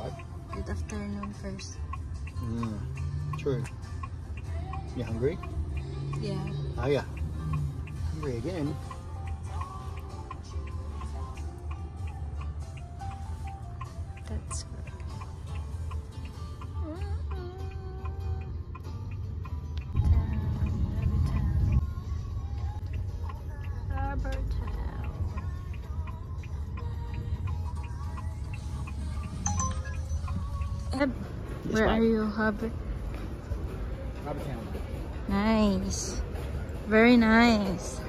babe? Good afternoon first. True. You hungry? Yeah. Oh yeah. Hungry again. That's good. Harbor Town. Where are you, Harbor? Harbor Town. Nice. Very nice.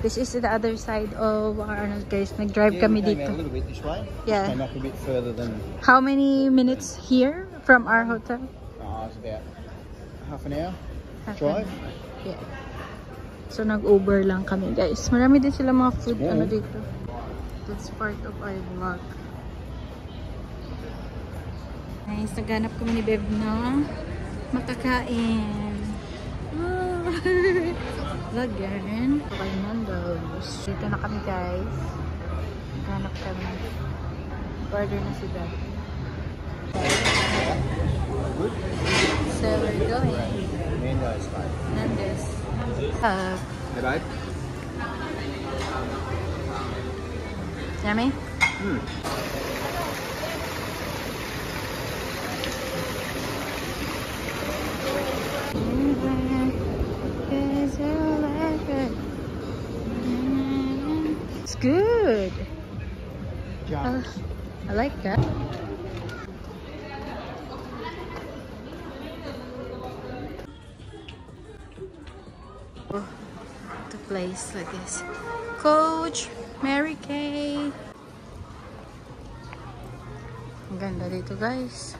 This is the other side of Arnold, guys. Nag-drive kami we came dito. out a little bit this way. Yeah. Came up a bit further than. How many minutes here from our hotel? It's about half an hour Half drive. Yeah. So nag-Uber lang kami, guys. Marami din sila mga food ano dito. That's part of our vlog. Nice, naghanap kami ni Beb na makakain. Lagyan. Okay, Nando's. Dito na kami, guys. Naghanap kami. Order na si Beb. So we're going. Nando's, babe. Nando's. Hey, babe. Yummy? It's good. I like that. The place like this. Coach, Mary Kay. Ang ganda dito, guys.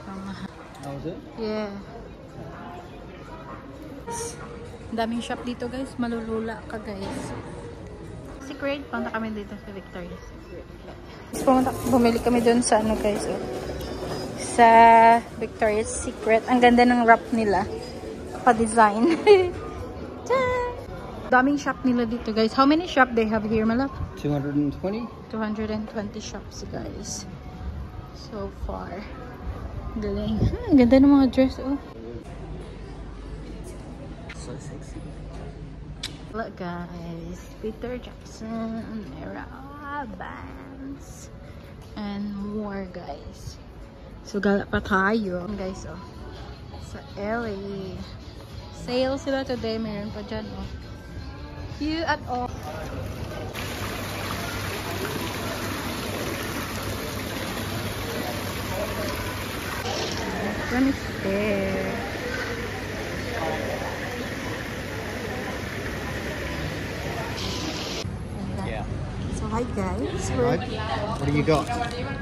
How was it? Yeah. Ang daming shop dito, guys. Malulula ka, guys. Secret. Punta kami dito sa Victoria's Secret. Bumili kami dun sa ano, guys. Oh. Sa Victoria's Secret. Ang ganda ng wrap nila. Pa-design. Daming shop nila dito, guys. How many shop they have here, Malap? 220. 220 shops, guys. So far. Galing. Ang ganda ng mga dress, oh. So sexy. Look, guys. Peter Jackson, Era Bands, and more, guys. So, gala pa tayo. Guys, oh. Sa LA. Sale sila today. Mayroon pa dyan, oh. You at all. One is there. Yeah. So hi guys. Right. What do you got?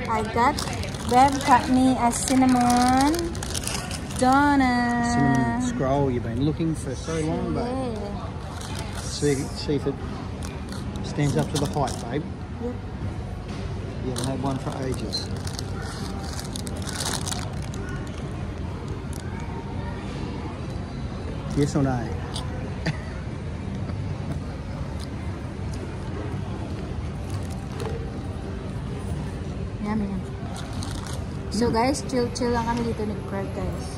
I got Bev got me a cinnamon donut. Cinnamon scroll you've been looking for so long, babe. Yeah. See if it stands up to the height, babe. Yep. You haven't had one for ages. Yes or no? Yummy. So guys, chill lang kami dito nag-crab, guys.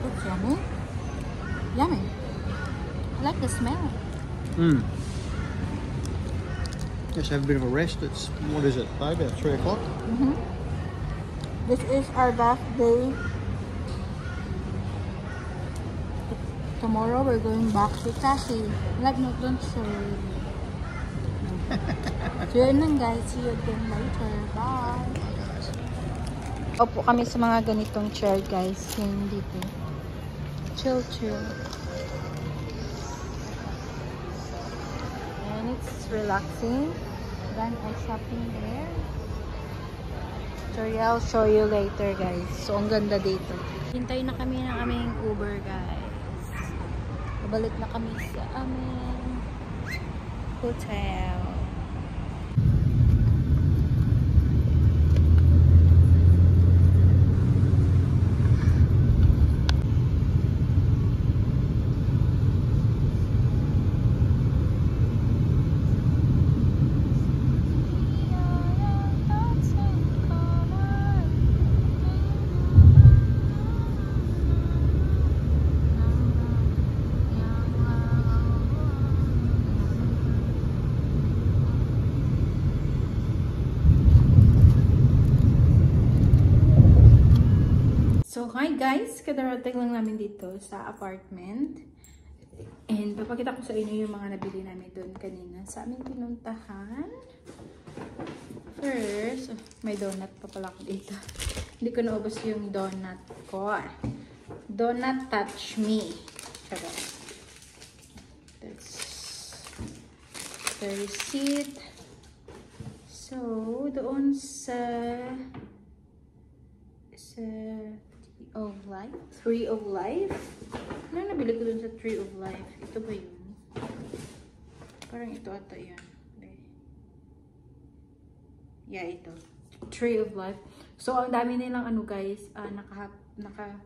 Looks yummy. Yummy. I like the smell. Just have a bit of a rest. It's, what is it, babe? About 3 o'clock? This is our last day. Tomorrow we're going back to Cassie. Like, no, don't sorry. So yun lang, guys. See you again later. Bye. Opo kami sa mga ganitong chair, guys. Yan dito. Chill. And it's relaxing. Then I shopping there. Sorry, I'll show you later, guys. So, ang ganda dito. Hintay na kami ng aming Uber, guys. Pabalik na kami sa aming hotel. hi guys! Kadarating lang namin dito sa apartment. And papakita ko sa inyo yung mga nabili namin doon kanina sa aming pinuntahan. First, may donut pa pala ako dito. Hindi ko naubos yung donut ko. Donut Touch Me. Charot. That's the receipt. So, doon sa Tree of Life. Ano nabili ko dun sa Tree of Life? Ito ba yun? Parang ito ata yan. Yeah, ito. Tree of Life. So, ang dami nilang ano guys, naka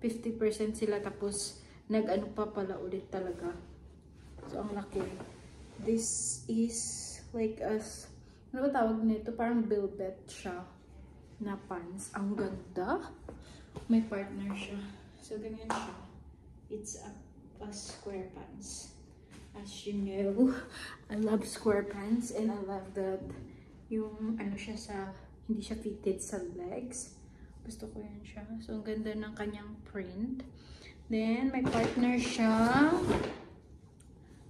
50% sila tapos nag-ano pa pala ulit talaga. So, ang laki. This is like ano ba tawag nito? Parang velvet siya na pants. Ang ganda. May partner siya. So, ganyan siya. It's a square pants. As you know, I love square pants and I love that yung ano siya sa, hindi siya fitted sa legs. Gusto ko yan siya. So, ang ganda ng kanyang print. Then, may partner siya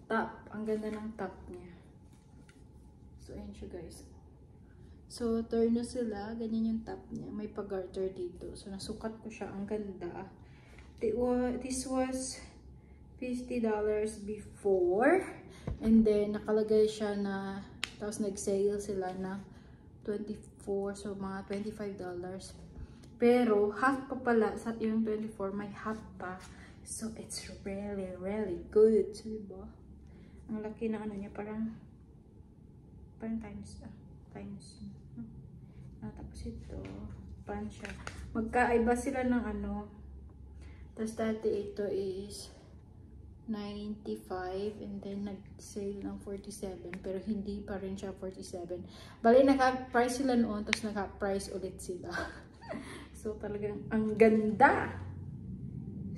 top. Ang ganda ng top niya. So, ayan siya guys. So, turn na sila. Ganyan yung top niya. May pag-garter dito. So, nasukat ko siya. Ang ganda. This was $50 before. And then, nakalagay siya na, tapos nag-sale sila na 24. So, mga $25. Pero, half pa pala. Sa yung 24, may half pa. So, it's really, really good. So, diba? Ang laki na ano niya. Parang times. Tapos ito, pan siya. Magkaiba sila ng ano. Tapos dati ito is 95 and then nag-sale ng 47 pero hindi pa rin siya 47. Bali, naka-price sila noon tapos naka-price ulit sila. So, talagang ang ganda.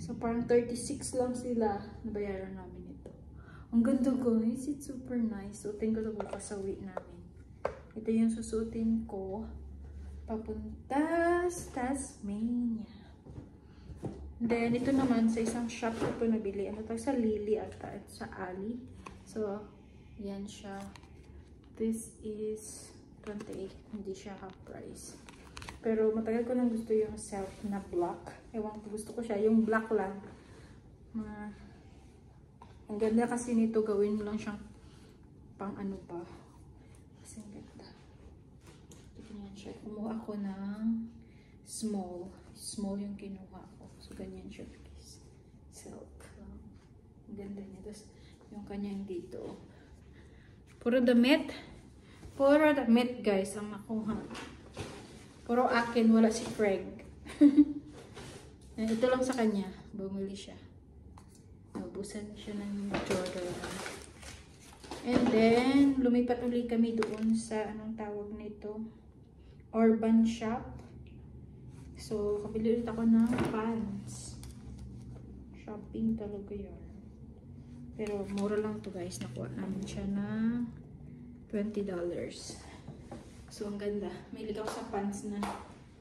So, parang 36 lang sila nabayaran namin ito. Ang ganda guys. It's super nice. So, tingko na bukas sa uwi namin. Ito yung susutin ko papunta sa Tasmania. Then, ito naman sa isang shop ko ito nabili. Ano to? Sa Lily ata. Ito sa Ali. So, yan siya. This is 28. Hindi siya half price. Pero matagal ko nang gusto yung self na black. Ewan ko, gusto ko siya. Yung black lang. Ang ganda kasi nito. Gawin mo lang siyang pang ano pa. Kasi ang ganda. Ganyan siya. Kumuha ako ng small. Small yung kinuha ko. So, ganyan siya guys. Silk. Ang ganda niya. Tapos, yung kanyang dito. Puro damit. Puro damit guys ang nakuha. Puro akin. Wala si Craig. Ito lang sa kanya. Bumili siya. Naubusan siya ng Jordan. And then, lumipat ulit kami doon sa, anong tawag nito? Urban Shop. So, kabili ulit ako ng pants. Shopping talaga yun. Pero, mura lang to guys. Nakuha namin siya na $20. So, ang ganda. May ligaw sa pants na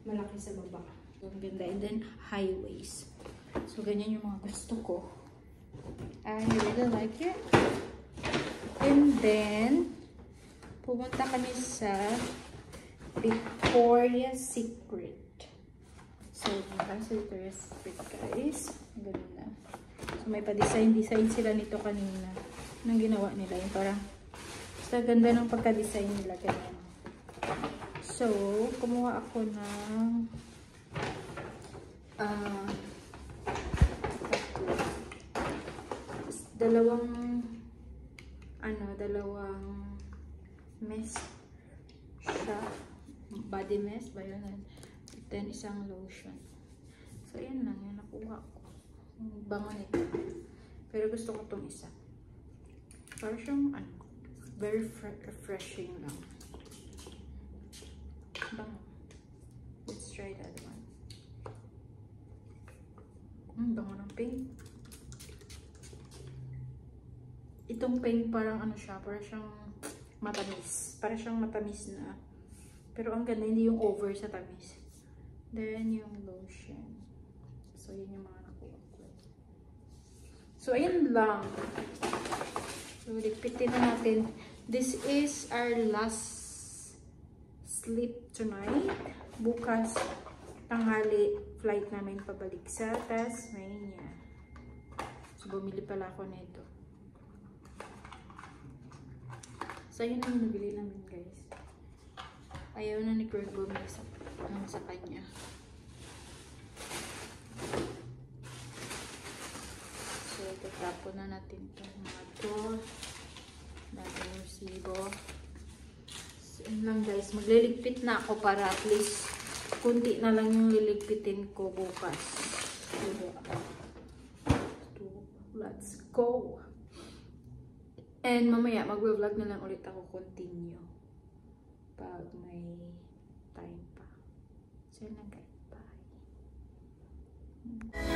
malaki sa baba. So, ang ganda. And then, high waist. So, ganyan yung mga gusto ko. I really like it. And then, pumunta kami sa Victoria's Secret. So, pumunta sa Victoria's Secret guys. Ang ganda. So, may pa-design sila nito kanina. Anong ginawa nila? Yung parang, basta ganda ng pagka-design nila. Ganyan. So, kumuha ako ng dalawang mist siya. Body mist ba yun? Then, isang lotion. So, yan lang. Yan nakuha ko. Bango nito. Pero gusto ko itong isa. Parang siyang, very refreshing lang. Bango. Let's try that one. Bango ng pink. Itong pink parang ano siya, parang siyang matamis. Parang siyang matamis na. Pero ang ganda, hindi yung over sa tamis. Then yung lotion. So, yun yung mga nakuha ko. So, ayun lang. So, ligpitin na natin. This is our last sleep tonight. Bukas, tanghali, flight namin pabalik sa Tasmania. So, bumili pala ako nito. So, yun ang nabili namin, guys. Ayaw na ni Kurt bumili sa kanya. So, tatapon na natin itong mga ito. Natin yung sibo. So, yun lang, guys. Magliligpit na ako para at least kunti na lang yung liligpitin ko bukas. So, let's go! And mamaya, mag-vlog na lang ulit ako continue. Pag may time pa. So, yun lang guys. Bye!